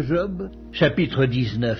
Job, chapitre 19.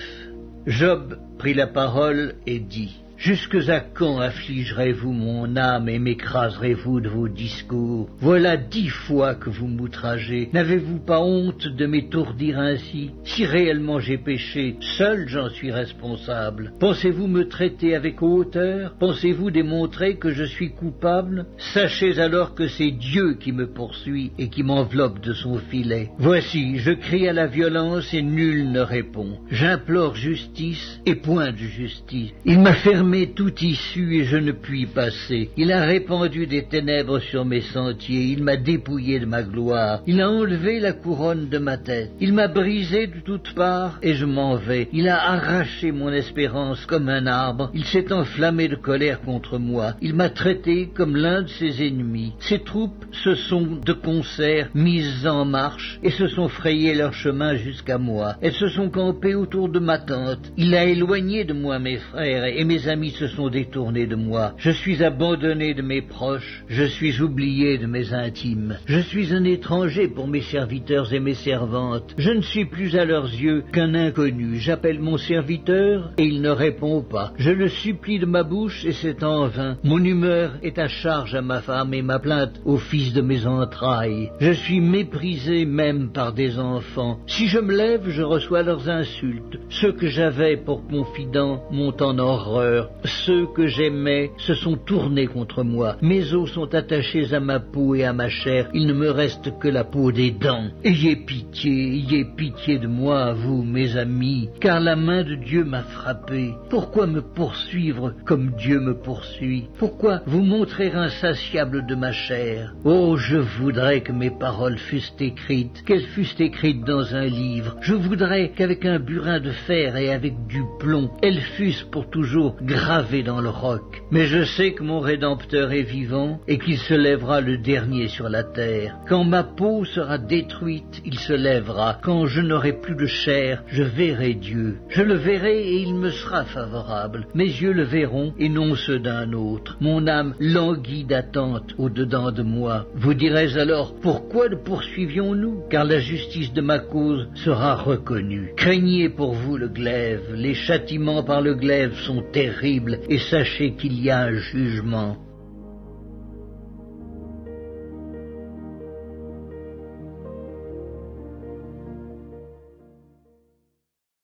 Job prit la parole et dit: Jusques à quand affligerez-vous mon âme et m'écraserez-vous de vos discours? Voilà 10 fois que vous m'outragez. N'avez-vous pas honte de m'étourdir ainsi? Si réellement j'ai péché, seul j'en suis responsable. Pensez-vous me traiter avec hauteur? Pensez-vous démontrer que je suis coupable? Sachez alors que c'est Dieu qui me poursuit et qui m'enveloppe de son filet. Voici, je crie à la violence et nul ne répond. J'implore justice et point de justice. Il m'a fermé toute issue et je ne puis passer. Il a répandu des ténèbres sur mes sentiers, il m'a dépouillé de ma gloire, il a enlevé la couronne de ma tête, il m'a brisé de toutes parts et je m'en vais, il a arraché mon espérance comme un arbre, il s'est enflammé de colère contre moi, il m'a traité comme l'un de ses ennemis. Ses troupes se sont de concert mises en marche et se sont frayé leur chemin jusqu'à moi. Elles se sont campées autour de ma tente. Il a éloigné de moi mes frères et mes amis se sont détournés de moi. Je suis abandonné de mes proches, je suis oublié de mes intimes. Je suis un étranger pour mes serviteurs et mes servantes. Je ne suis plus à leurs yeux qu'un inconnu. J'appelle mon serviteur et il ne répond pas. Je le supplie de ma bouche et c'est en vain. Mon humeur est à charge à ma femme et ma plainte au fils de mes entrailles. Je suis méprisé même par des enfants. Si je me lève, je reçois leurs insultes. Ceux que j'avais pour confidents m'ont en horreur. Ceux que j'aimais se sont tournés contre moi. Mes os sont attachés à ma peau et à ma chair. Il ne me reste que la peau des dents. Ayez pitié de moi, vous, mes amis, car la main de Dieu m'a frappé. Pourquoi me poursuivre comme Dieu me poursuit? Pourquoi vous montrer insatiable de ma chair? Oh, je voudrais que mes paroles fussent écrites, qu'elles fussent écrites dans un livre. Je voudrais qu'avec un burin de fer et avec du plomb, elles fussent pour toujours gravées dans le roc. Mais je sais que mon Rédempteur est vivant et qu'il se lèvera le dernier sur la terre. Quand ma peau sera détruite, il se lèvera. Quand je n'aurai plus de chair, je verrai Dieu. Je le verrai et il me sera favorable. Mes yeux le verront et non ceux d'un autre. Mon âme languit d'attente au-dedans de moi. Vous direz alors, pourquoi le poursuivions-nous? Car la justice de ma cause sera reconnue. Craignez pour vous le glaive. Les châtiments par le glaive sont terribles et sachez qu'il y a un jugement.